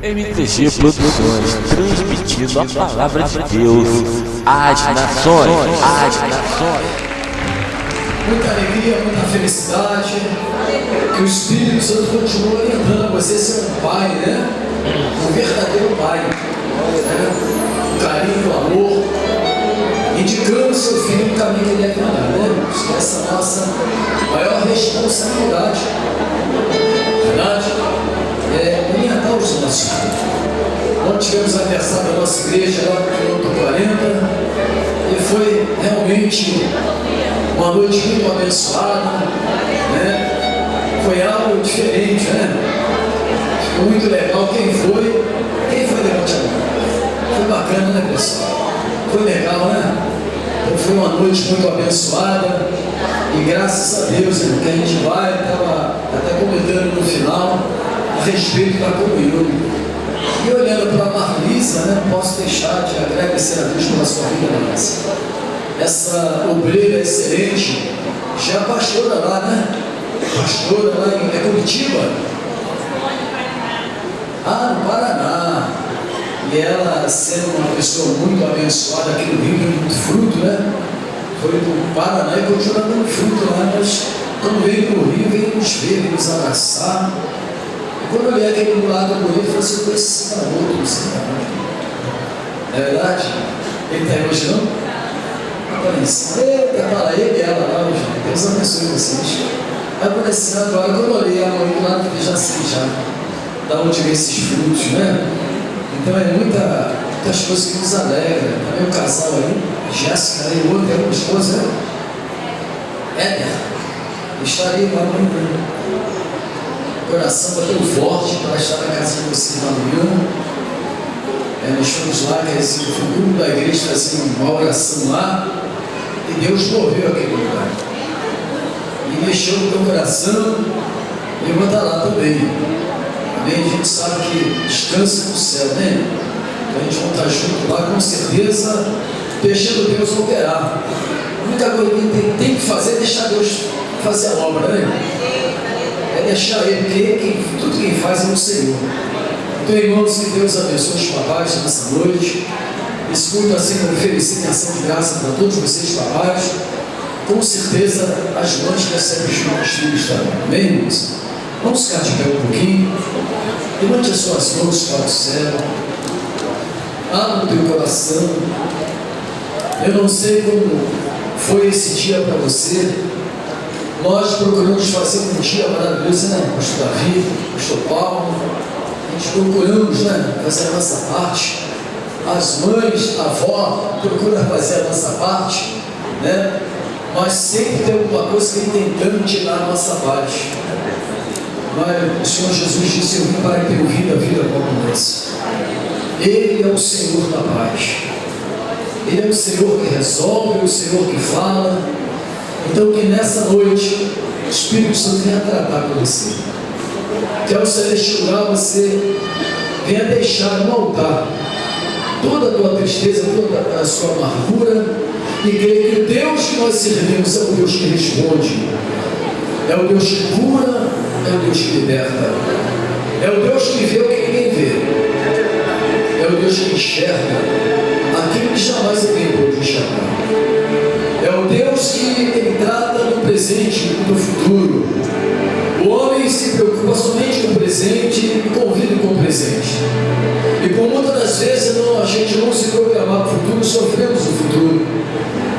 MTG Produções, transmitindo a palavra de Deus às nações, às nações. Muita alegria, muita felicidade, que o Espírito Santo continue orientando você a ser um pai, né? Um verdadeiro pai, né? Um carinho, um amor, indicando seu filho no caminho que ele deve andar, né? Essa é a nossa maior responsabilidade, verdade? Orientar os nossos filhos. Ontem tivemos aniversário da nossa igreja lá no quilômetro 40 e foi realmente uma noite muito abençoada, né? Foi algo diferente, né? Ficou muito legal. Quem foi? Levante a mão. Foi bacana, né, pessoal? Foi legal, né? Então foi uma noite muito abençoada e graças a Deus, né, que a gente vai, estava até comentando no final a respeito da comunhão. E olhando para a Marlisa, né, não posso deixar de agradecer a Deus pela sua vida, Marlisa. Essa obreira excelente, já pastora lá, né? Pastora lá em Curitiba? Ah, no Paraná. E ela, sendo uma pessoa muito abençoada aqui no Rio, deu muito fruto, né? Foi do Paraná e continua dando fruto lá, mas quando veio para o Rio, veio nos ver, veio nos abraçar. Quando eu olhei aquele lado bonito, eu falei assim: eu conheço esse garoto, esse garoto. Não é verdade? Ele está aí hoje, não? Apareceu. Eita, fala ele e ela lá hoje. Deus abençoe vocês. Aparecendo agora, quando eu olhei a mãe do lado, eu já sei já da onde vem esses frutos, né? Então é muitas coisas que nos alegram. Também o casal aí, Jéssica e o outro, é uma esposa, né? Éder. Está aí lá no coração bateu forte para estar na casa de vocês amanhã. Nós fomos lá, o grupo da igreja fazendo uma oração lá e Deus moveu aquele lugar e mexeu no teu coração e eu vou estar lá também. Amém? A gente sabe que descansa no céu, né? Então a gente vai estar junto lá, com certeza, deixando Deus operar. A única coisa que tem que fazer é deixar Deus fazer a obra, né? É deixar Ele, porque tudo quem faz é o Senhor. Então, irmãos, que Deus abençoe os papais nessa noite. Esse culto assim, oferecer em ação de graça para todos vocês, papais. Com certeza, as mães recebem os nossos filhos também. Amém, irmãos? Vamos ficar de pé um pouquinho. Levante as suas mãos para o céu. Abra o teu coração. Eu não sei como foi esse dia para você. Nós procuramos fazer um dia maravilhoso, né? Pastor Davi, Pastor Paulo. A gente procuramos, né, fazer a nossa parte. As mães, a avó, procuram fazer a nossa parte, né? Mas sempre tem alguma coisa que vem tentando tirar a nossa paz. Mas o Senhor Jesus disse: eu vim para ter vida, vida com abundância. Ele é o Senhor da paz. Ele é o Senhor que resolve, é o Senhor que fala. Então que nessa noite o Espírito Santo venha tratar com você. Que ao celestial você venha deixar no altar toda a tua tristeza, toda a sua amargura, e crer que o Deus que nós servimos é o Deus que responde, é o Deus que cura, é o Deus que liberta, é o Deus que vê o que ninguém vê, é o Deus que enxerga aquilo que jamais alguém pode enxergar. É o Deus que Ele trata do presente e do futuro. O homem se preocupa somente com o presente e convive com o presente. E por muitas das vezes a gente não se programar para o futuro, sofremos o futuro.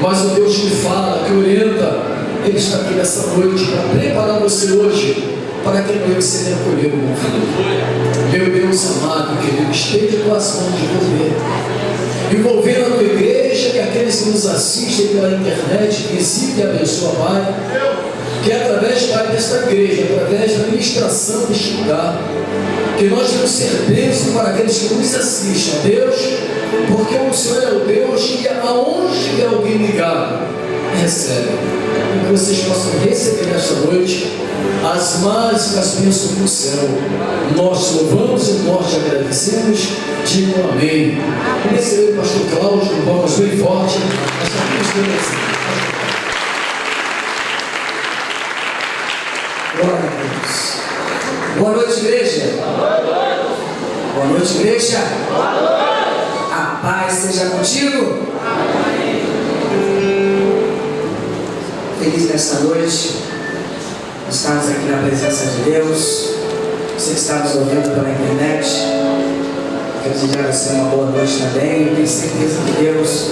Mas o Deus que fala, que orienta, Ele está aqui nessa noite para preparar você hoje para que noite seja acolhido com o futuro. Meu Deus amado, querido, esteja com as mãos de poder, envolvendo a tua igreja e aqueles que nos assistem pela internet, visite e abençoa, Pai, que através, Pai, desta igreja, através da ministração deste lugar, que nós vamos ser bênção para aqueles que nos assistem, Deus, porque o Senhor é o Deus que aonde tiver alguém ligado, recebe. E que vocês possam receber nesta noite as mágicas bênçãos do céu. Nós louvamos e nós te agradecemos. Digam amém. Receber o pastor Cláudio, palmas bem forte. Glória a Deus. Boa noite, igreja. Boa noite, igreja. Boa noite. A paz seja contigo. Amém. Feliz nesta noite. Estamos aqui na presença de Deus. Você que está nos ouvindo pela internet, quero desejar a você uma boa noite também. Eu tenho certeza que Deus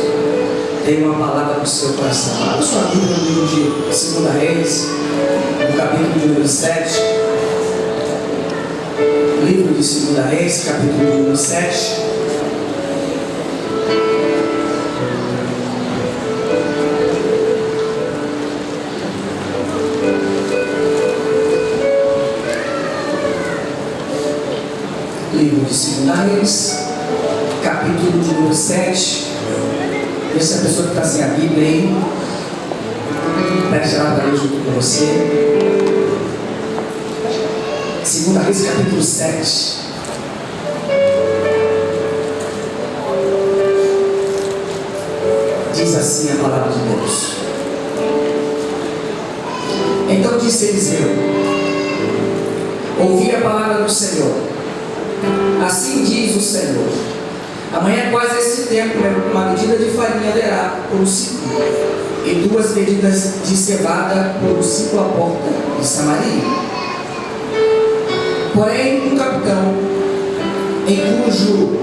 tem uma palavra no seu coração. Abra sua Bíblia no livro de 2 Reis, no capítulo de número 7. Livro de 2 Reis, capítulo de número 7. Livro de 2 Reis, capítulo de número 7. Veja se a pessoa que está sem a Bíblia aí, preste ela para ler junto com você. 2 Reis, capítulo 7. Diz assim a palavra de Deus. Então disse Eliseu: ouvi a palavra do Senhor. Assim diz o Senhor: amanhã, quase esse tempo, uma medida de farinha haverá por um ciclo, e 2 medidas de cevada por um ciclo à porta de Samaria. Porém, um capitão, em cujo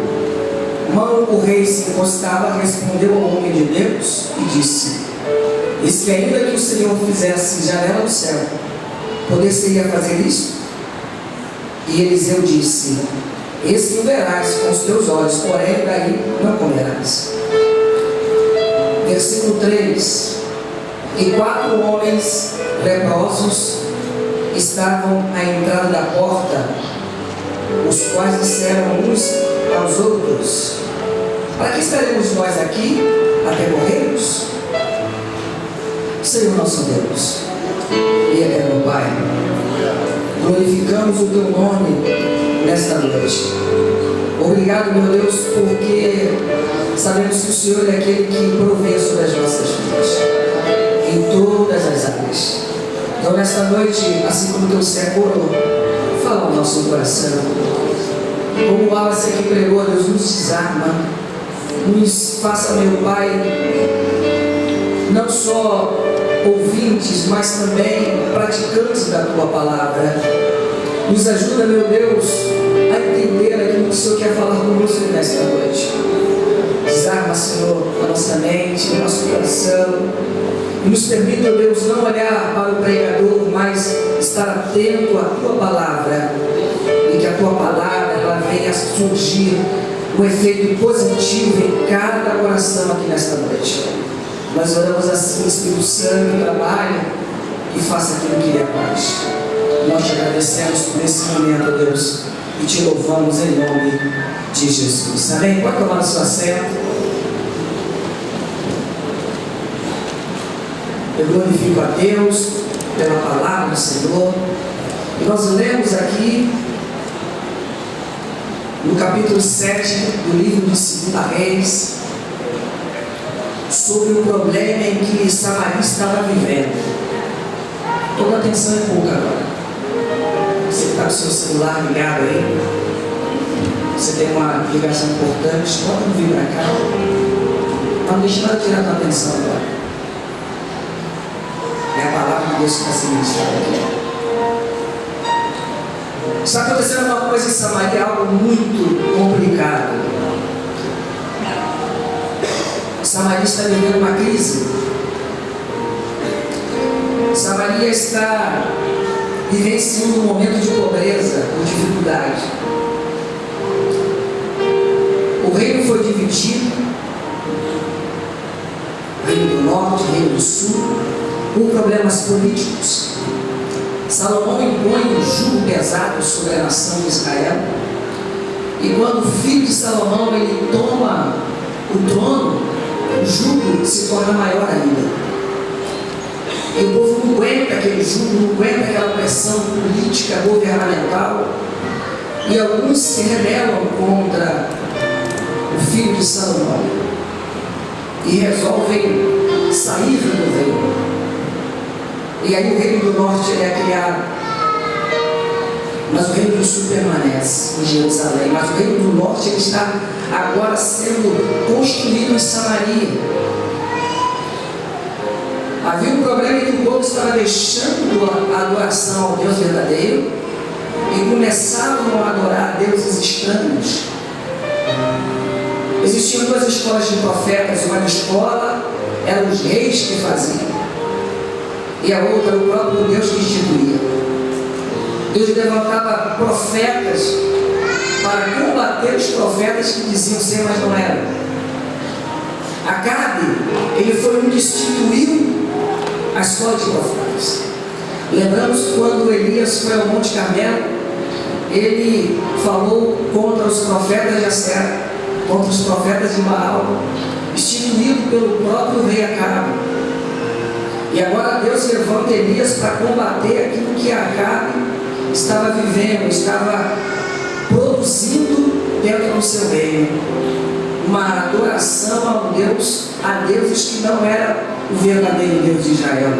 mão o rei se encostava, respondeu ao homem de Deus e disse: eis que ainda que o Senhor fizesse janela no céu, poder-se-ia fazer isso? E Eliseu disse: eis que o verás com os teus olhos, porém daí não comerás. Versículo 3: e 4 homens leprosos estavam à entrada da porta, os quais disseram uns aos outros: para que estaremos nós aqui até morrermos? Senhor nosso Deus e eterno Pai, glorificamos o teu nome nesta noite. Obrigado, meu Deus, porque sabemos que o Senhor é aquele que provê sobre as nossas vidas, em todas as áreas. Então, nesta noite, assim como teu servo, fala ao nosso coração. Como o Wallace aqui pregou, Deus, nos desarma, nos faça, meu Pai, não só ouvintes, mas também praticantes da tua palavra. Nos ajuda, meu Deus, a entender aquilo que o Senhor quer falar conosco nesta noite. Desarma, Senhor, a nossa mente, o nosso coração. E nos permita, meu Deus, não olhar para o pregador, mas estar atento à tua palavra. E que a tua palavra ela venha a surgir um efeito positivo em cada coração aqui nesta noite. Nós oramos assim, Espírito Santo, trabalhe e faça aquilo que lhe apraz. Nós te agradecemos por esse momento, Deus, e te louvamos em nome de Jesus. Amém? Pode tomar o seu assento. Eu glorifico a Deus pela palavra do Senhor. E nós lemos aqui no capítulo 7 do livro de 2 Reis sobre o problema em que Samaria estava vivendo. Toda atenção é pouca agora. Você está com o seu celular ligado aí, você tem uma ligação importante, pode vir para cá. Não deixe nada tirar a tua atenção agora. É a palavra de Deus que está sendo ministrada aqui. Está acontecendo uma coisa em Samaria, algo muito complicado. Samaria está vivendo uma crise. Samaria está vivenciando um momento de pobreza, de dificuldade. O reino foi dividido, reino do norte, reino do sul, por problemas políticos. Salomão impõe um jugo pesado sobre a nação de Israel. E quando o filho de Salomão ele toma o trono, o jugo se torna maior ainda. E o povo não aguenta aquele jugo, não aguenta aquela pressão política, governamental. E alguns se rebelam contra o filho de Salomão e resolvem sair do reino. E aí o reino do norte é criado. mas o reino do sul permanece em Jerusalém. Mas o reino do norte ele está agora sendo construído em Samaria. Havia um problema que o povo estava deixando a adoração ao Deus verdadeiro e começavam a adorar deuses estranhos. Existiam duas escolas de profetas. Uma escola eram os reis que faziam, e a outra o próprio Deus que instituía. Deus levantava profetas para combater os profetas que diziam ser, mas não eram. Acabe, ele foi um que instituiu a escola de profetas. Lembramos quando Elias foi ao Monte Carmelo, ele falou contra os profetas de Acera, contra os profetas de Baal, instituído pelo próprio rei Acabe. E agora Deus levanta Elias para combater aquilo que Acabe estava vivendo, estava produzindo dentro do seu reino. Uma adoração a deuses que não era o verdadeiro Deus de Israel.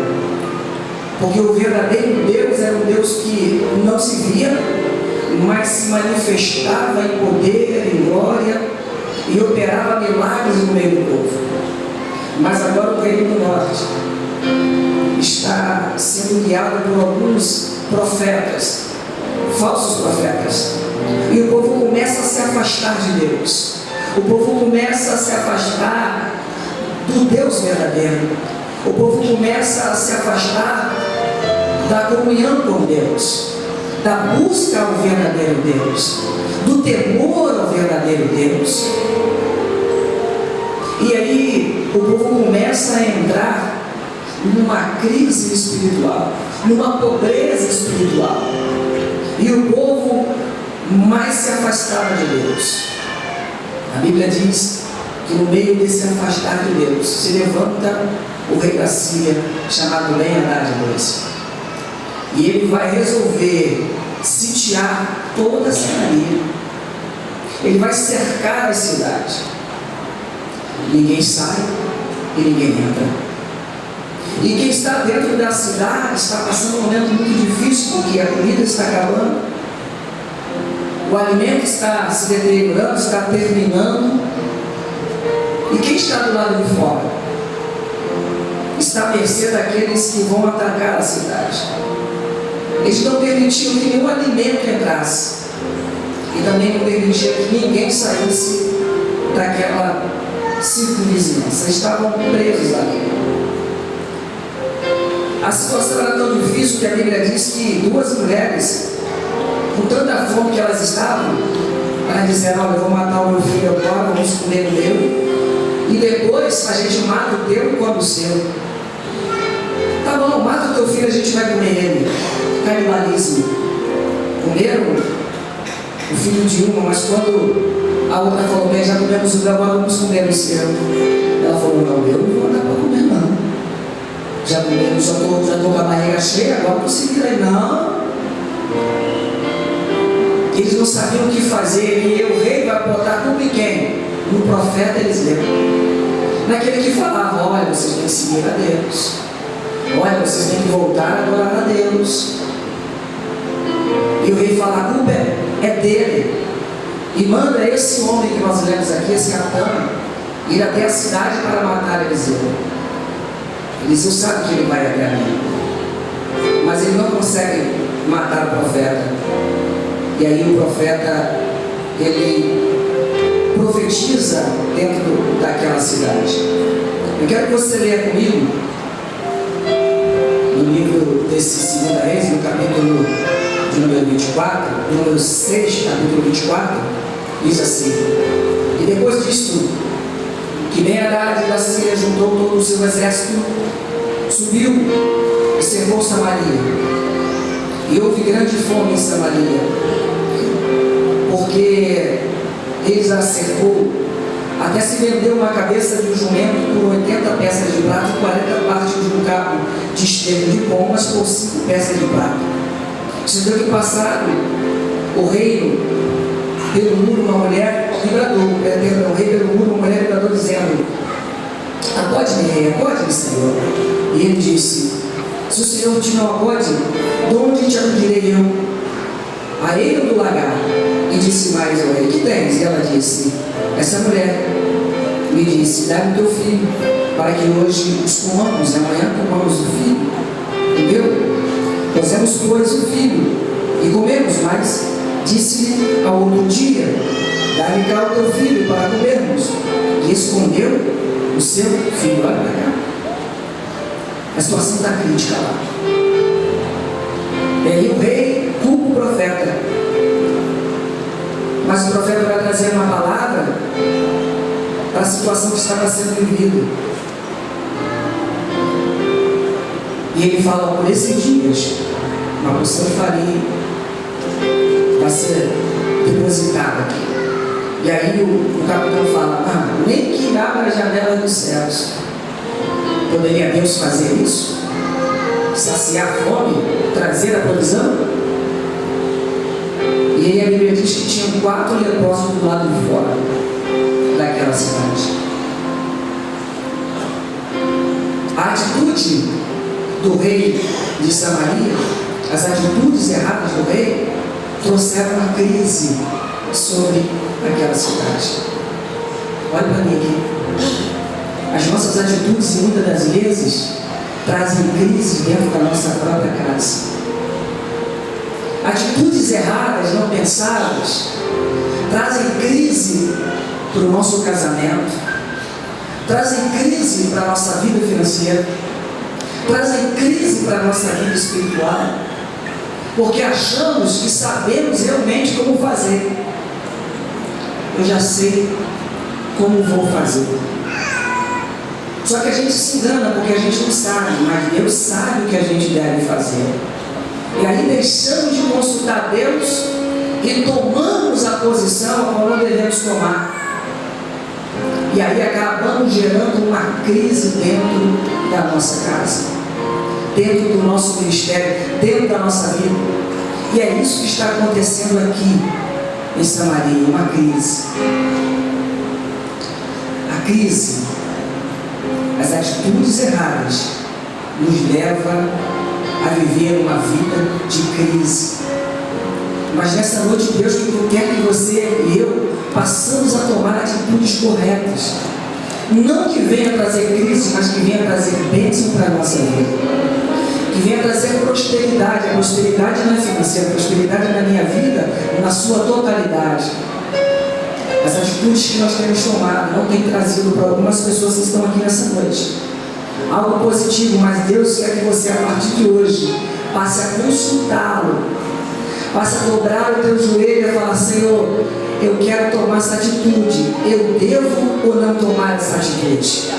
Porque o verdadeiro Deus era um Deus que não se via, mas se manifestava em poder, em glória, e operava milagres no meio do povo. Mas agora o reino do norte está sendo guiado por alguns profetas, falsos profetas, e o povo começa a se afastar de Deus. O povo começa a se afastar do Deus verdadeiro. O povo começa a se afastar da comunhão com Deus, da busca ao verdadeiro Deus, do temor ao verdadeiro Deus. E aí o povo começa a entrar numa crise espiritual, numa pobreza espiritual, e o povo mais se afastava de Deus. A Bíblia diz que no meio desse afastar de Deus se levanta o rei da Síria, chamado Ben-Hadad II. E ele vai resolver sitiar toda a Samaria. Ele vai cercar a cidade. Ninguém sai e ninguém entra. E quem está dentro da cidade está passando um momento muito difícil, porque a comida está acabando, o alimento está se deteriorando, está terminando. E quem está do lado de fora está à mercê daqueles que vão atacar a cidade. Eles não permitiam que nenhum alimento entrasse, e também não permitiam que ninguém saísse daquela circunvizinhança. Estavam presos ali. A situação era tão difícil que a Bíblia diz que duas mulheres, com tanta fome que elas estavam, elas disseram: olha, eu vou matar o meu filho agora, vamos comer o meu, e depois a gente mata o teu e come o seu. Tá bom, mata o teu filho, a gente vai comer ele. Canibalismo. Comeram o filho de uma, mas quando a outra falou: bem, já comemos o meu, agora vamos comer o seu. Ela falou: não, eu não vou dar para comer não. Já comemos, já estou com a barriga cheia, agora não se vira aí não. Eles não sabiam o que fazer, e o rei vai botar culpa em quem? No profeta Eliseu. Naquele que falava: olha, vocês têm que seguir a Deus. Olha, vocês têm que voltar a adorar a Deus. E o rei fala: a culpa é dele. E manda esse homem que nós lemos aqui, esse Atã, ir até a cidade para matar Eliseu. Eliseu sabe que ele vai até ali, mas ele não consegue matar o profeta. E aí o profeta, ele profetiza dentro daquela cidade. Eu quero que você leia comigo no livro desse 2 Reis, no capítulo de número 24, número 6, capítulo 24, diz assim: e depois disso tudo, que Ben-Hadad da Síria juntou todo o seu exército, subiu e cercou Samaria, e houve grande fome em Samaria, porque eles a cercou, até se vendeu uma cabeça de um jumento por 80 peças de prata e 40 partes de um cabo de esterco de pombas por 5 peças de prata. Sucedeu que passado o reino pelo muro, uma mulher bradou, o rei pelo muro, uma mulher bradou dizendo: acode-me, rei, acode-me, Senhor. E ele disse: se o Senhor te não acode, de onde te acudirei eu? a ele do lagar, e disse mais ao rei: que tens? E ela disse: essa mulher me disse: dá-me teu filho, para que hoje os comamos, e amanhã comamos o filho. Entendeu? Pusemos, pois, o filho e comemos, mas disse-lhe ao outro dia: dá-me cá o teu filho para comermos. E escondeu o seu filho. Olha para cá. A situação está crítica lá. E aí o rei culpa o profeta. Mas o profeta vai trazer uma palavra para a situação que estava sendo vivida. E ele fala: por esses dias, uma porção de farinha vai ser depositada aqui. E aí o capitão fala: nem que abra a janela dos céus. Poderia Deus fazer isso? Saciar a fome? Trazer a provisão? E aí a Bíblia diz que tinha 4 leprosos do lado de fora daquela cidade. A atitude do rei de Samaria, as atitudes erradas do rei, trouxeram uma crise sobre aquela cidade. Olha para mim aqui. As nossas atitudes, muitas das vezes, trazem crise dentro da nossa própria casa. Atitudes erradas, não pensadas, trazem crise para o nosso casamento, trazem crise para a nossa vida financeira, trazem crise para a nossa vida espiritual, porque achamos que sabemos realmente como fazer. Eu já sei como vou fazer. Só que a gente se engana porque a gente não sabe, mas Deus sabe o que a gente deve fazer. E aí deixamos de consultar Deus e tomamos a posição a qual não devemos tomar. E aí acabamos gerando uma crise dentro da nossa casa, dentro do nosso ministério, dentro da nossa vida. E é isso que está acontecendo aqui em Samaria, uma crise. A crise, as atitudes erradas, nos leva a viver uma vida de crise. Mas nessa noite, Deus quer que você e eu passamos a tomar atitudes corretas. Não que venha trazer crise, mas que venha trazer bênção para a nossa vida. Que venha trazer prosperidade. A prosperidade não é financeira, a prosperidade é na minha vida, na sua totalidade. As atitudes que nós temos tomado não têm trazido para algumas pessoas que estão aqui nessa noite algo positivo, mas Deus quer que você, a partir de hoje, passe a consultá-lo, passe a dobrar o teu joelho e falar: Senhor, eu quero tomar essa atitude, eu devo ou não tomar essa atitude?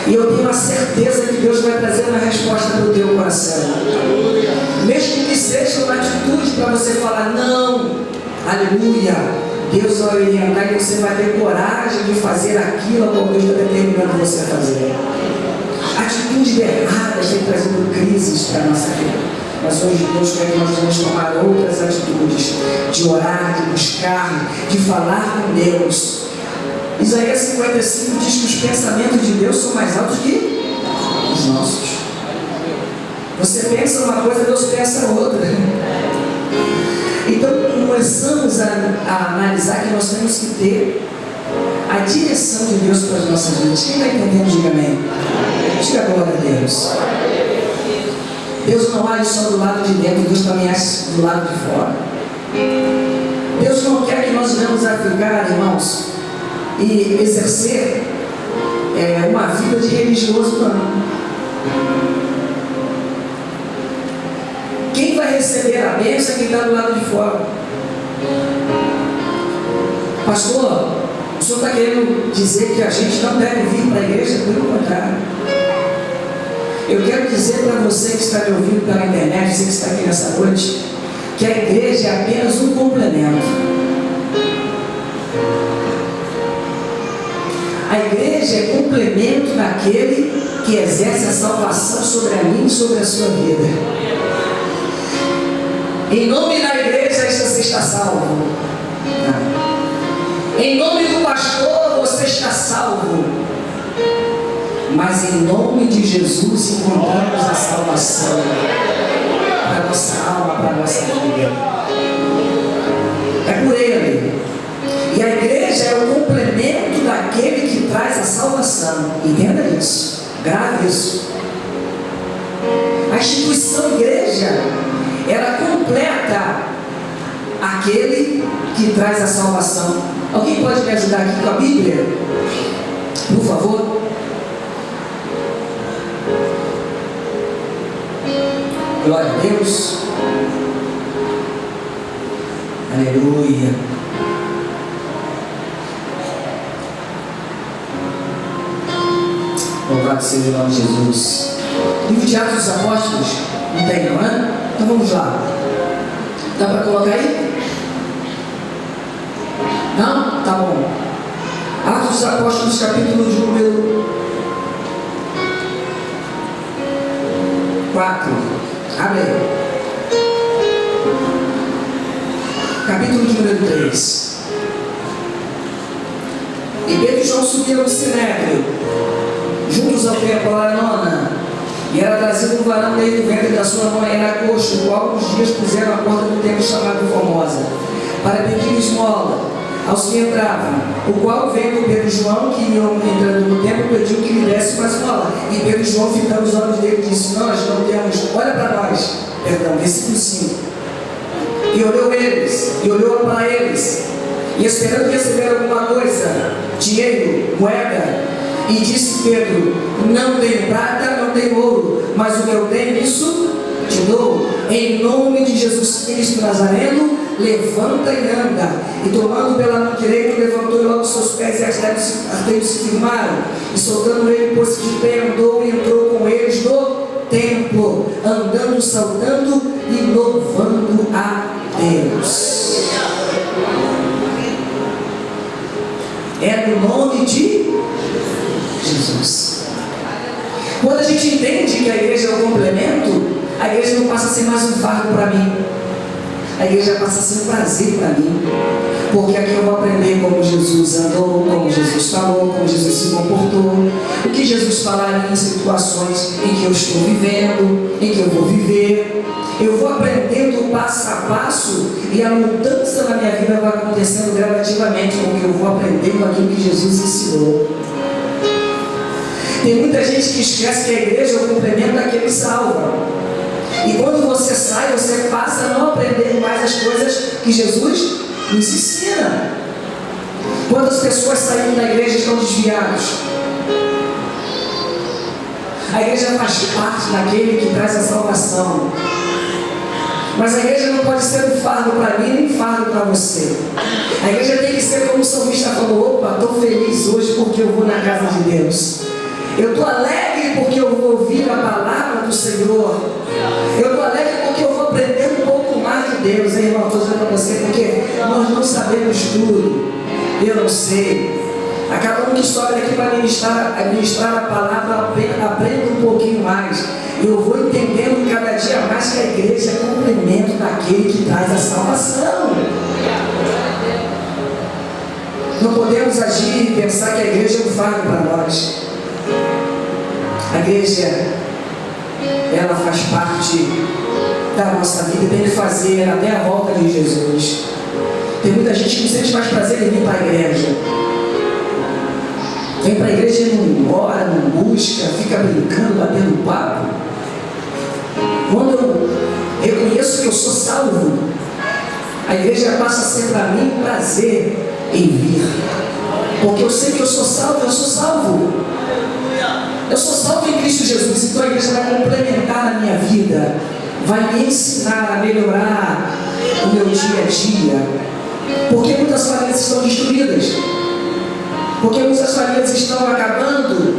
E eu tenho a certeza que Deus vai trazer uma resposta para o teu coração, mesmo que seja uma atitude para você falar não. Aleluia. Deus vai orientar e você vai ter coragem de fazer aquilo que Deus está determinando você a fazer. Atitudes erradas têm trazido crises para a nossa vida. Mas hoje Deus quer que nós vamos tomar outras atitudes, de orar, de buscar, de falar com Deus. Isaías 55 diz que os pensamentos de Deus são mais altos que os nossos. Você pensa uma coisa, Deus pensa outra. Então começamos a analisar que nós temos que ter a direção de Deus para as nossas vidas. Quem está entendendo, diga amém. Diga glória a Deus. Deus não age só do lado de dentro, Deus também age do lado de fora. Deus não quer que nós venhamos a ficar, irmãos, e exercer uma vida de religioso, não. Quem vai receber a bênção é quem está do lado de fora. Pastor, o senhor está querendo dizer que a gente não deve vir para a igreja? Pelo contrário. Eu quero dizer para você que está me ouvindo pela internet, você que está aqui nessa noite, que a igreja é apenas um complemento. A igreja é complemento daquele que exerce a salvação sobre a mim e sobre a sua vida. Em nome da igreja você está salvo. Em nome do pastor você está salvo. Mas em nome de Jesus encontramos a salvação para a nossa alma, para a nossa vida. dele. E a igreja é o complemento daquele que traz a salvação. Entenda isso. Grave isso. A instituição igreja, ela completa aquele que traz a salvação. Alguém pode me ajudar aqui com a Bíblia? Por favor. Glória a Deus. Aleluia. Louvado seja o nome de Jesus. Livro de Atos dos Apóstolos. Não tem, não é? Então vamos lá. Dá para colocar aí? Não? Tá bom. Atos dos Apóstolos, capítulo de número 4. Abre aí. Capítulo de número 3. E Pedro e João subiram no Sinédrio, juntos ao templo, à hora nona, e era trazido um varão desde o ventre da sua mãe, era coxo, o qual uns dias puseram à porta do templo chamado Formosa, para pedir esmola aos que entravam, o qual, vendo Pedro e João que iam entrando no templo, pediu que lhe desse uma esmola. E Pedro e João, fitando os olhos dele, disse: nós não temos, olha para nós, perdão, versículo 5. E olhou para eles, e esperando receber alguma coisa, dinheiro, moeda, e disse Pedro: não tenho prata, não tenho ouro, mas o que eu tenho, isso te dou. Em nome de Jesus Cristo Nazareno, levanta e anda. E tomando pela mão direita, levantou logo os seus pés, e as dedos se firmaram. E soltando ele, pôs-se de pé, andou e entrou com eles no templo, andando, saltando e louvando a Deus. É no nome de Jesus. Quando a gente entende que a igreja é um complemento, a igreja não passa a ser mais um fardo para mim. A igreja passa a ser um prazer para mim. Porque aqui eu vou aprender como Jesus andou, como Jesus falou, como Jesus se comportou, o que Jesus falaria em situações em que eu estou vivendo, em que eu vou viver. Eu vou aprendendo passo a passo e a mudança na minha vida vai acontecendo gradativamente, porque eu vou aprendendo aquilo que Jesus ensinou. Tem muita gente que esquece que a igreja é o complemento daquele que salva. E quando você sai, você passa a não aprender mais as coisas que Jesus nos ensina. Quantas pessoas saindo da igreja estão desviadas? A igreja faz parte daquele que traz a salvação. Mas a igreja não pode ser um fardo para mim, nem um fardo para você. A igreja tem que ser como o salmista falou: opa, estou feliz hoje porque eu vou na casa de Deus. Eu estou alegre porque eu vou ouvir a palavra do Senhor. Eu estou alegre porque eu vou aprender um pouco mais de Deus. Hein, irmão? Estou dizendo para você, porque nós não sabemos tudo. Eu não sei. A cada um que sobe aqui para ministrar a palavra, aprenda um pouquinho mais. Eu vou entendendo cada dia mais que a igreja é complemento daquele que traz a salvação. Não podemos agir e pensar que a igreja é um fardo para nós. A igreja, ela faz parte da nossa vida, tem que fazer até a volta de Jesus. Tem muita gente que não sente mais prazer em vir para a igreja. Vem para a igreja e não ora, não busca, fica brincando, batendo papo. Quando eu reconheço que eu sou salvo, a igreja passa a ser para mim um prazer em vir. Porque eu sei que eu sou salvo, eu sou salvo. Eu sou salvo em Cristo Jesus, então a igreja vai complementar a minha vida, vai me ensinar a melhorar o meu dia a dia. Porque muitas famílias estão destruídas, porque muitas famílias estão acabando,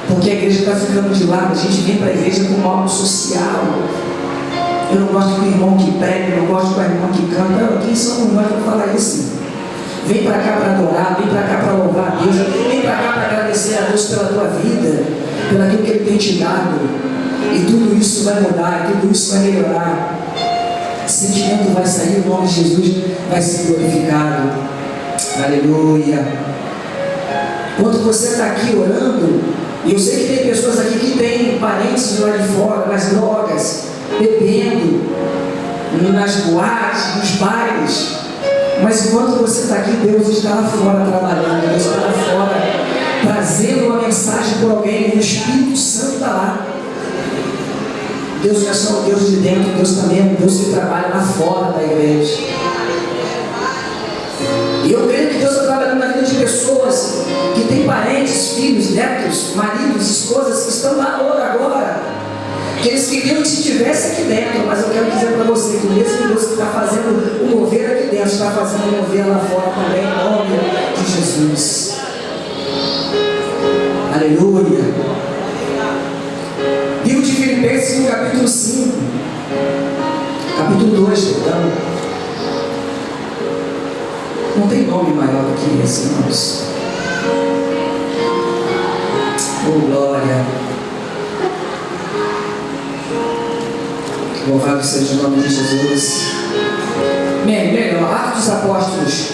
porque a igreja está ficando de lado. A gente vem para a igreja como algo social. Eu não gosto do irmão que prega, eu não gosto do irmão que canta. Quem são nós para falar isso? Vem para cá para adorar, vem para cá para louvar a Deus, vem para cá para agradecer a Deus pela tua vida, pelo aquilo que Ele tem te dado. E tudo isso vai mudar, tudo isso vai melhorar. O sentimento vai sair, o nome de Jesus vai ser glorificado. Aleluia. Quando você está aqui orando, e eu sei que tem pessoas aqui que têm parentes lá de fora, nas drogas, bebendo, nas boates, nos bailes. Mas enquanto você está aqui, Deus está lá fora trabalhando, Deus está lá fora trazendo uma mensagem por alguém, o Espírito Santo está lá. Deus não é só o Deus de dentro, Deus também é um Deus que trabalha lá fora da igreja. E eu creio que Deus está trabalhando na vida de pessoas que têm parentes, filhos, netos, maridos, esposas que estão lá agora. Que eles queriam que estivesse aqui dentro, mas eu quero dizer para você que o mesmo Deus que está fazendo o mover aqui dentro, está fazendo o mover lá fora também, em nome de Jesus. Aleluia. Livro de Filipenses, no capítulo 5, capítulo 2, perdão. Não tem nome maior do que esse, irmãos. Oh, glória. Louvado seja o nome de Jesus. Melhor, Atos dos Apóstolos,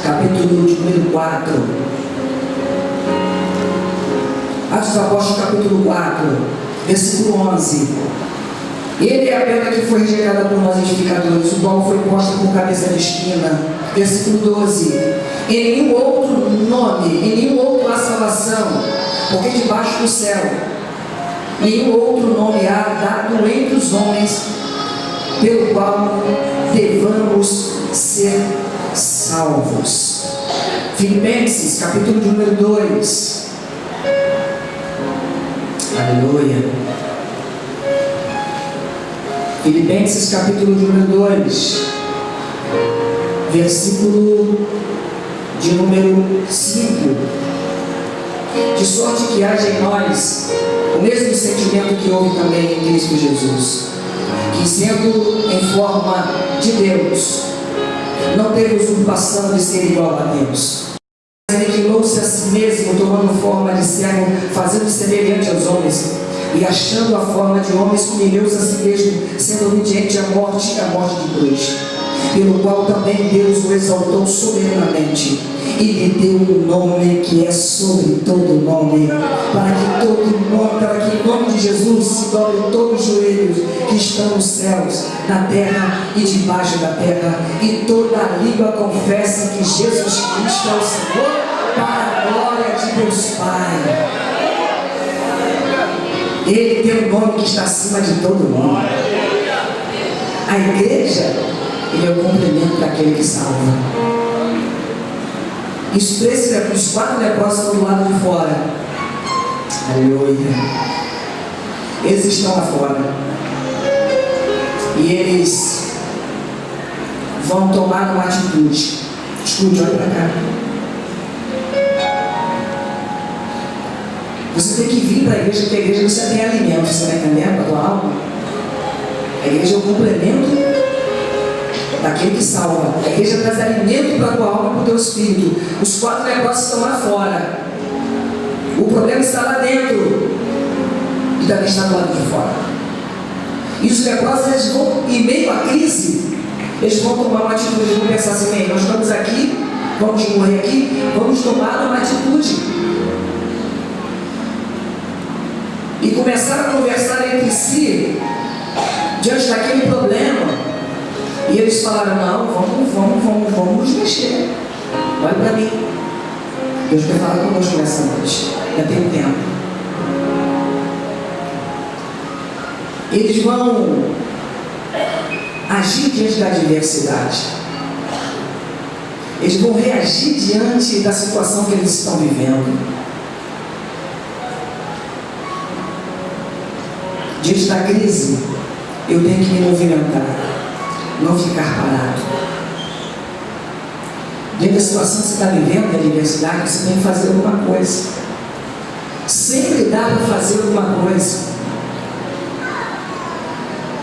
capítulo de número 4. Atos dos Apóstolos, capítulo 4, versículo 11. Ele é a pedra que foi rejeitada por nós edificadores, o qual foi posto por cabeça de esquina. Versículo 12. Em nenhum outro nome, em nenhum outro há salvação, porque debaixo do céu nenhum outro nome há dado entre os homens, pelo qual devamos ser salvos. Filipenses, capítulo de número 2. Aleluia. Filipenses, capítulo de número 2, versículo de número 5. De sorte que haja em nós o mesmo sentimento que houve também em Cristo Jesus, que sendo em forma de Deus, não teve usurpação de ser igual a Deus. Aniquilou-se a si mesmo, tomando forma de servo, fazendo semelhante aos homens, e achando a forma de homens, humilhou-se a si mesmo, sendo obediente à morte de cruz, pelo qual também Deus o exaltou soberanamente, e lhe deu um nome que é sobre todo nome, para que em nome de Jesus se dobre todos os joelhos que estão nos céus, na terra e debaixo da terra, e toda a língua confesse que Jesus Cristo é o Senhor, para a glória de Deus Pai. Ele tem um nome que está acima de todo nome. A igreja, ele é o complemento daquele que salva. Os 4 leprosos estão do lado de fora. Aleluia. Eles estão lá fora. E eles vão tomar uma atitude. Escute, olha para cá. Você tem que vir para a igreja, porque a igreja você tem alimento. Você está entendendo para a tua alma? A igreja é o complemento daquele que salva. A igreja traz alimento para a tua alma e para o teu espírito. Os 4 negócios estão lá fora. O problema está lá dentro. E também está do lado de fora. E os leprosos, eles vão, em meio à crise, eles vão tomar uma atitude. Eles vão pensar assim: nós estamos aqui, vamos morrer aqui, vamos tomar uma atitude. E começaram a conversar entre si diante daquele problema. E eles falaram: não, vamos nos mexer. Olha para mim. Deus quer falar conosco nessa noite. Já tem tempo. Eles vão agir diante da adversidade. Eles vão reagir diante da situação que eles estão vivendo. Diante da crise, eu tenho que me movimentar, não ficar parado. Diante da situação que você está vivendo, da adversidade, você tem que fazer alguma coisa. Sempre dá para fazer alguma coisa.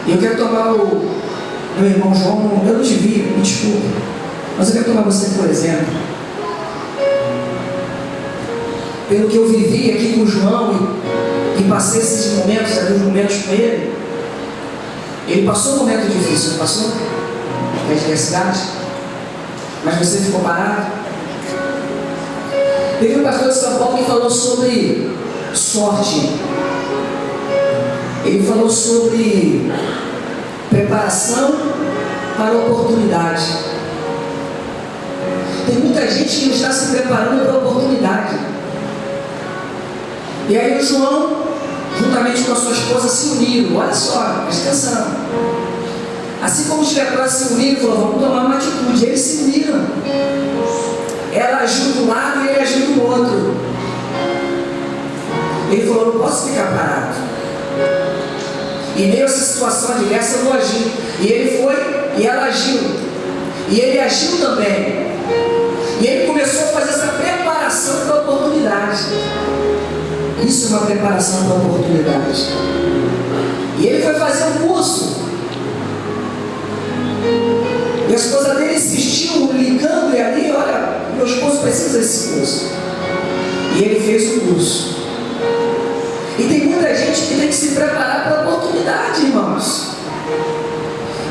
Eu quero tomar o meu irmão João, eu não te vi, me desculpe, mas eu quero tomar você por exemplo. Pelo que eu vivi aqui com o João e passei esses momentos, alguns momentos com ele. Ele passou um momento difícil, não passou? Da adversidade? Mas você ficou parado? Teve um pastor de São Paulo que falou sobre sorte. Ele falou sobre Preparação para a oportunidade. Tem muita gente que não está se preparando para a oportunidade. E aí o João, juntamente com a sua esposa, se uniram. Olha só, presta atenção. Assim como os leprosos se uniram, falou, vamos tomar uma atitude. Eles se uniram. Ela agiu de um lado e ele agiu do outro. Ele falou, não posso ficar parado. E meio a essa situação adversa eu vou agir. E ele foi, e ela agiu. E ele agiu também. E ele começou a fazer essa preparação para a oportunidade. Isso é uma preparação para a oportunidade. E ele foi fazer um curso. E a esposa dele insistiu, ligando, e ali, olha, meu esposo precisa desse curso. E ele fez o curso. E tem muita gente que tem que se preparar para a oportunidade, irmãos.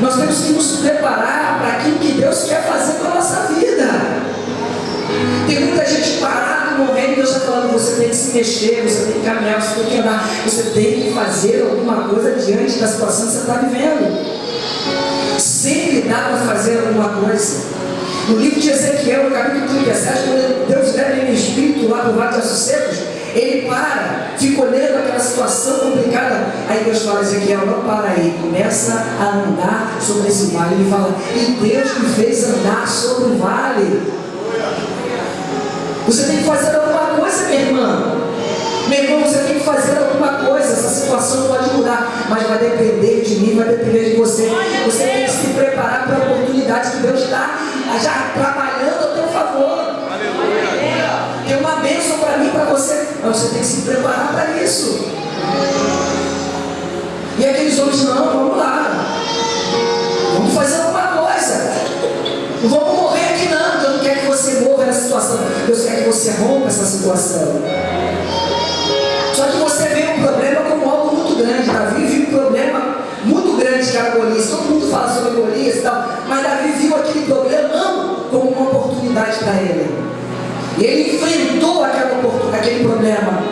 Nós temos que nos preparar para aquilo que Deus quer fazer com a nossa vida. Tem muita gente parada, morrendo, e Deus está falando, você tem que se mexer, você tem que caminhar, você tem que andar, você tem que fazer alguma coisa diante da situação que você está vivendo. Sempre dá para fazer alguma coisa. No livro de Ezequiel, no capítulo 37, quando Deus leva ele em espírito lá do Vale dos Sossegos, ele para, fica olhando aquela situação complicada. Aí Deus fala, Ezequiel, não para aí, começa a andar sobre esse vale. Ele fala, e Deus me fez andar sobre o vale. Você tem que fazer alguma coisa, minha irmã. Meu irmão, você tem que fazer alguma coisa. Essa situação pode mudar, mas vai depender de mim, vai depender de você. Você tem que se preparar para a oportunidade que Deus está já trabalhando a teu favor. Aleluia. Tem uma bênção para mim, para você, mas você tem que se preparar para isso. E aqueles homens, não, vamos lá, vamos fazer alguma coisa. Não vamos morrer aqui não. Deus não quer que você morra nessa situação. Deus quer que você rompa essa situação. Só que você vê um problema como algo muito grande. Davi viu um problema muito grande que era Golias. Todo mundo fala sobre Golias e tal, mas Davi viu aquele problema não como uma oportunidade para ele. E ele enfrentou aquele problema.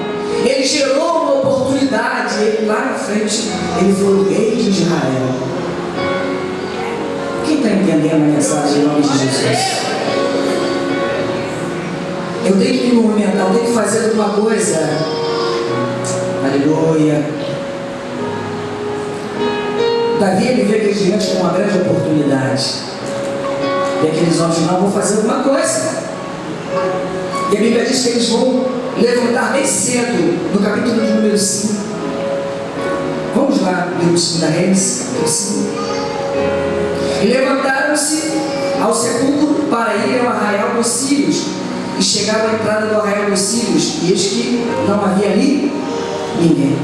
Ele gerou uma oportunidade. E ele, lá na frente, ele foi o rei de Israel. Quem está entendendo a mensagem em nome de Jesus? Eu tenho que me movimentar, eu tenho que fazer alguma coisa. Aleluia. Davi, ele vê aqueles gigantes como uma grande oportunidade. E aqueles homens, não, vou fazer alguma coisa. E a Bíblia diz que eles vão levantar bem cedo, no capítulo de número 5. Vamos lá, livro de 2 Reis, capítulo 5. E levantaram-se ao sepulcro para ir ao arraial dos Sírios. E chegaram à entrada do arraial dos Sírios, e eis que não havia ali ninguém.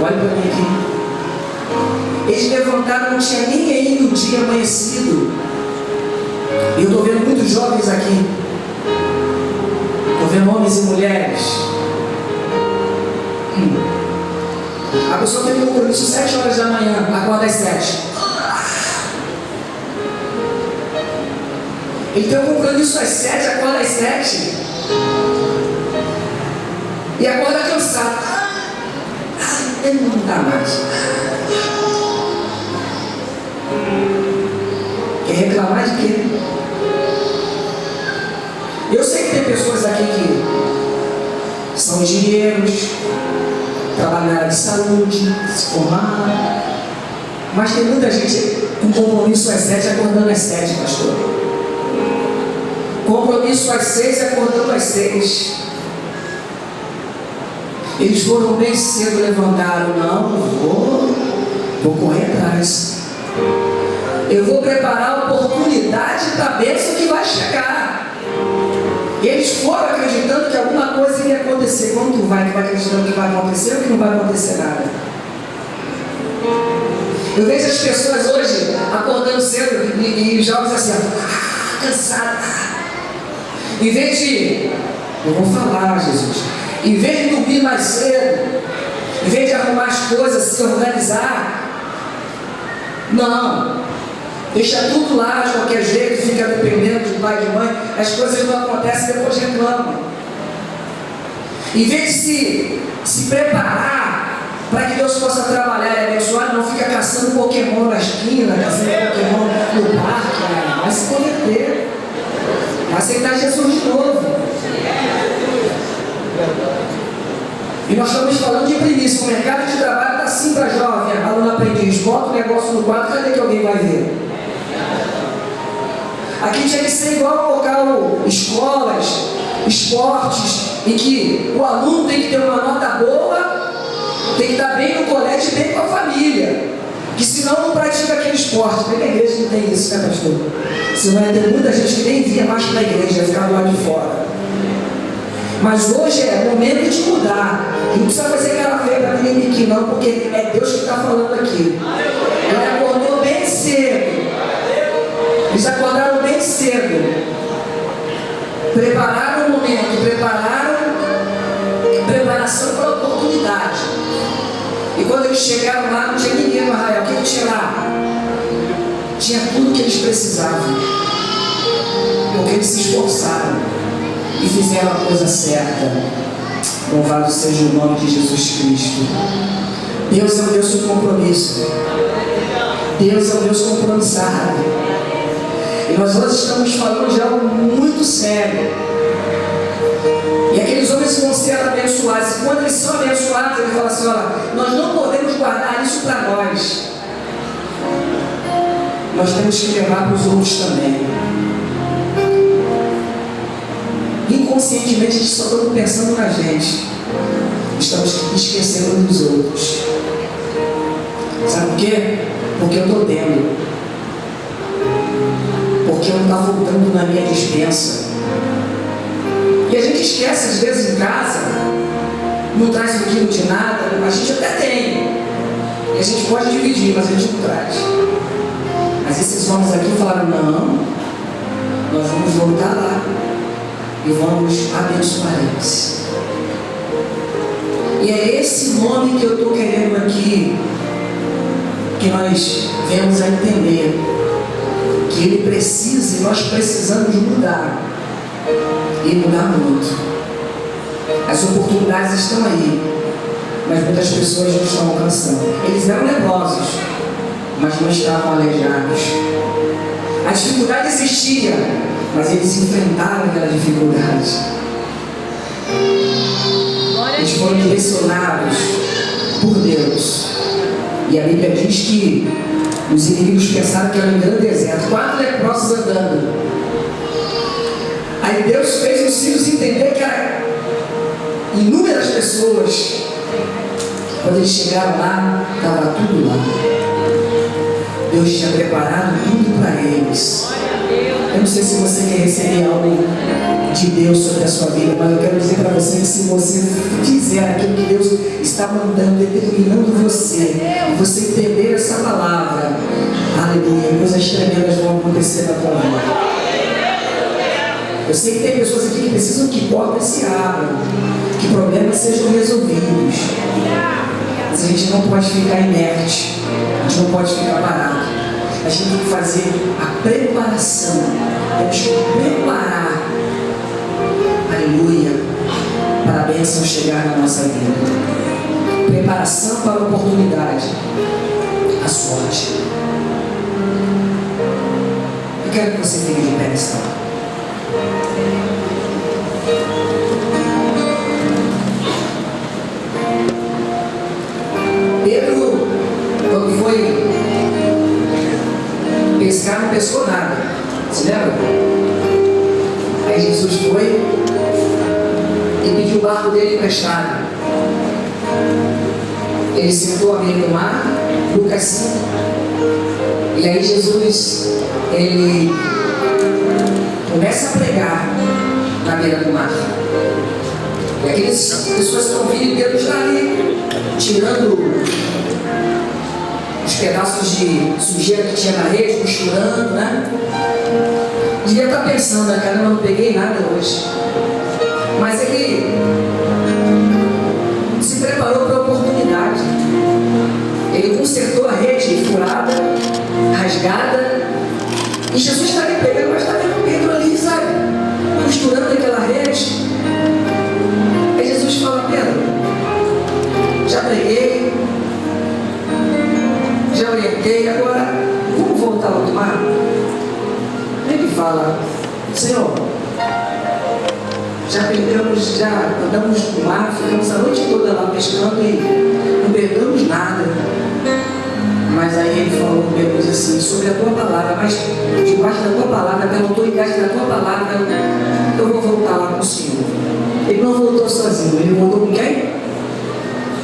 Olha para mim aqui. Eles levantaram, não tinha ninguém ainda no dia amanhecido. E eu estou vendo muitos jovens aqui. Estou vendo homens e mulheres. A pessoa tem um compromisso 7 horas da manhã, acorda às 7. Ele tem um compromisso às 7, acorda às 7. E acorda cansado. Ele não dá mais. Quer reclamar de quê? Eu sei que tem pessoas aqui que são engenheiros, trabalham na área de saúde, se formaram, mas tem muita gente com compromisso às 7, acordando às 7, pastor. Compromisso às 6, acordando às 6. Eles foram bem cedo, levantaram, não, vou correr atrás. Eu vou preparar a oportunidade para a bênção que vai chegar. Eles foram acreditando que alguma coisa ia acontecer. Como tu vai acreditando que vai acontecer ou que não vai acontecer nada? Eu vejo as pessoas hoje acordando cedo e os jovens assim, cansados. Em vez de, eu vou falar, Jesus, em vez de dormir mais cedo, em vez de arrumar as coisas, se organizar, não, deixa tudo lá de qualquer jeito, fica dependendo de pai e de mãe, as coisas não acontecem, depois reclamam. Em vez de se preparar para que Deus possa trabalhar e abençoar, não fica caçando caçando Pokémon na esquina, caçando Pokémon no parque, né? Vai se converter. Vai aceitar Jesus de novo. E nós estamos falando de primícia. O mercado de trabalho está assim para jovem, aluno aprendiz. Bota o negócio no quadro, cadê que alguém vai ver? Aqui tinha que ser igual ao local, escolas, esportes, em que o aluno tem que ter uma nota boa, tem que estar bem no colégio e bem com a família. Que senão não pratica aquele esporte. Porque na igreja não tem isso, né, pastor? Senão vai ter muita gente que nem via mais para a igreja, vai ficar do lado de fora. Mas hoje é momento de mudar. E não precisa fazer cara feia para ninguém aqui não, porque é Deus que está falando aqui. Ele acordou bem cedo. Eles acordaram bem cedo. Prepararam o momento, preparação para a oportunidade. E quando eles chegaram lá, não tinha ninguém no arraial. O que tinha lá? Tinha tudo que eles precisavam. Porque eles se esforçaram e fizeram a coisa certa. Louvado seja o nome de Jesus Cristo. Deus é um Deus de compromisso. Deus é um Deus compromissado. E nós hoje estamos falando de algo muito sério. E aqueles homens vão ser abençoados. E quando eles são abençoados, ele fala assim: olha, nós não podemos guardar isso para nós. Nós temos que levar para os outros também. Inconscientemente, a gente só está pensando na gente. Estamos esquecendo dos outros. Sabe por quê? Porque eu estou tendo. Porque não está voltando na minha dispensa. E a gente esquece, às vezes, em casa, não traz um quilo de nada, a gente até tem. E a gente pode dividir, mas a gente não traz. Mas esses homens aqui falaram: não, nós vamos voltar lá e vamos abençoar eles. E é esse nome que eu estou querendo aqui, que nós vemos a entender, que ele precisa e nós precisamos mudar. E mudar muito. As oportunidades estão aí, mas muitas pessoas não estão alcançando. Eles eram leprosos, mas não estavam aleijados. A dificuldade existia, mas eles enfrentaram aquela dificuldade. Eles foram direcionados por Deus. E a Bíblia diz que os inimigos pensaram que era um grande deserto, 4 leprosos andando. Aí Deus fez os filhos entender que eram inúmeras pessoas. Quando eles chegaram lá, estava tudo lá. Deus tinha preparado tudo para eles. Eu não sei se você quer receber algo de Deus sobre a sua vida, mas eu quero dizer para você que se você fizer aquilo que Deus está mandando, determinando você, e você entender essa palavra, aleluia, coisas tremendas vão acontecer na tua vida. Eu sei que tem pessoas aqui que precisam que portas se abram, que problemas sejam resolvidos. Mas a gente não pode ficar inerte, a gente não pode ficar parado. A gente tem que fazer a preparação. Temos que preparar, aleluia, para a bênção chegar na nossa vida. Preparação para a oportunidade, a sorte. Eu quero que você fique de pé nessa hora. Pedro, quando foi pescar, não pescou nada. Se lembra? Aí Jesus foi e pediu o barco dele emprestado. Ele sentou à beira do mar, Lucas 5. E aí Jesus, ele começa a pregar na beira do mar. E aquelas pessoas estão vindo e Pedro está ali, tirando os pedaços de sujeira que tinha na rede, costurando, né? Devia estar pensando, né, cara, eu não peguei nada hoje. Mas ele se preparou para a oportunidade. Ele consertou a rede furada, rasgada. E Jesus está ali pegando, mas está vendo Pedro ali, sabe? Costurando aquela rede. Aí Jesus fala: Pedro, já preguei, já orientei, agora vamos voltar ao mar. Ele fala: Senhor, já pegamos, já andamos no mar, ficamos a noite toda lá pescando e não pegamos nada. Mas aí ele falou comigo assim, sobre a tua palavra, mas debaixo da tua palavra, pela autoridade da tua palavra, eu vou voltar lá com o Senhor. Ele não voltou sozinho, ele voltou com quem?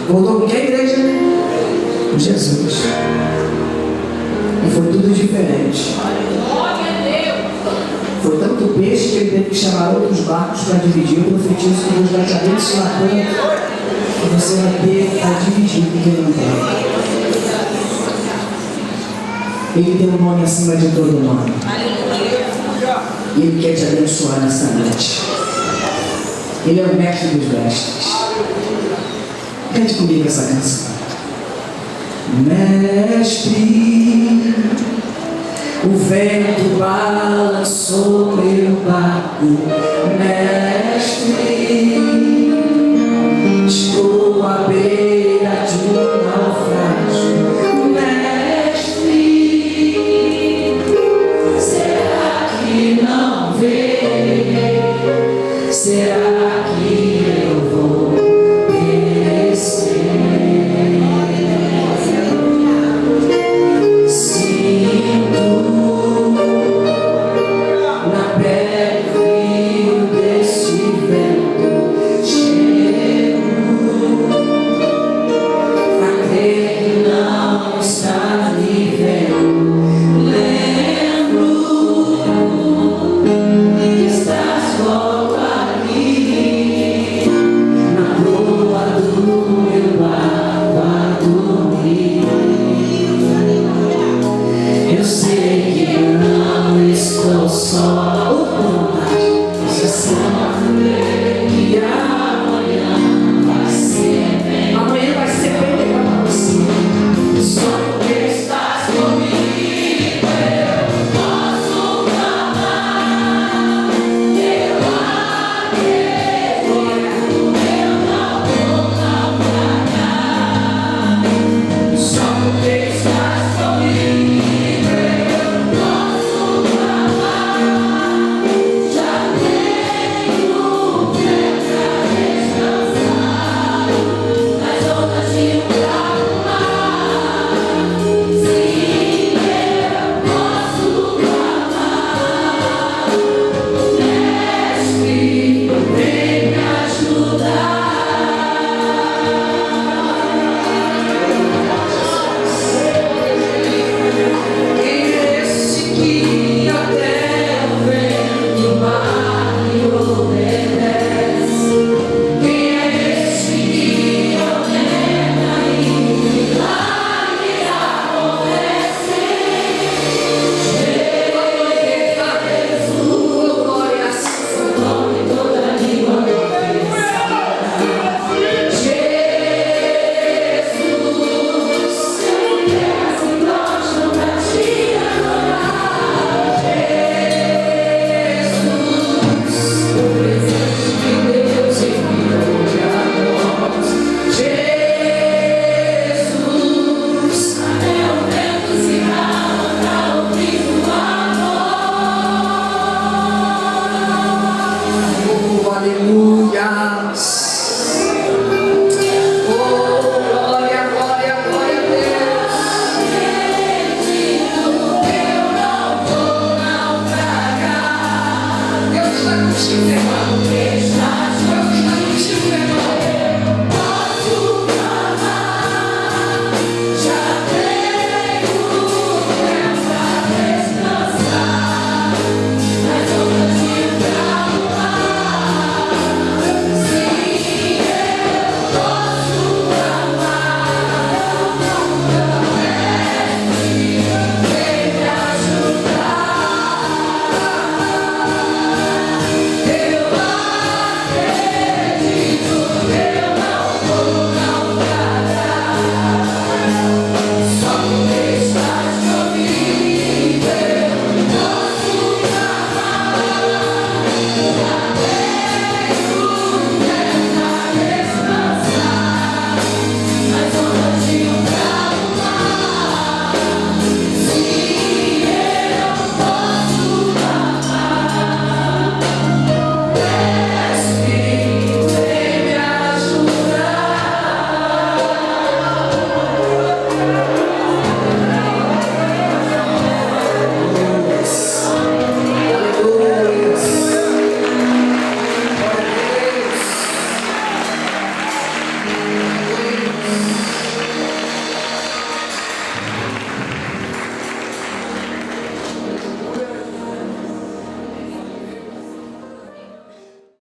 Voltou com quem, igreja? Com Jesus. E foi tudo diferente. Foi tanto peixe que ele teve que chamar outros barcos para dividir. Eu profetizo que Deus vai te abençoar tanto que você vai ter a dividir com quem não tem. Ele tem um nome acima de todo nome. E Ele quer te abençoar nessa noite. Ele é o mestre dos mestres. Cante comigo essa canção. Mestre, o vento balançou meu barco. Mestre, estou à beira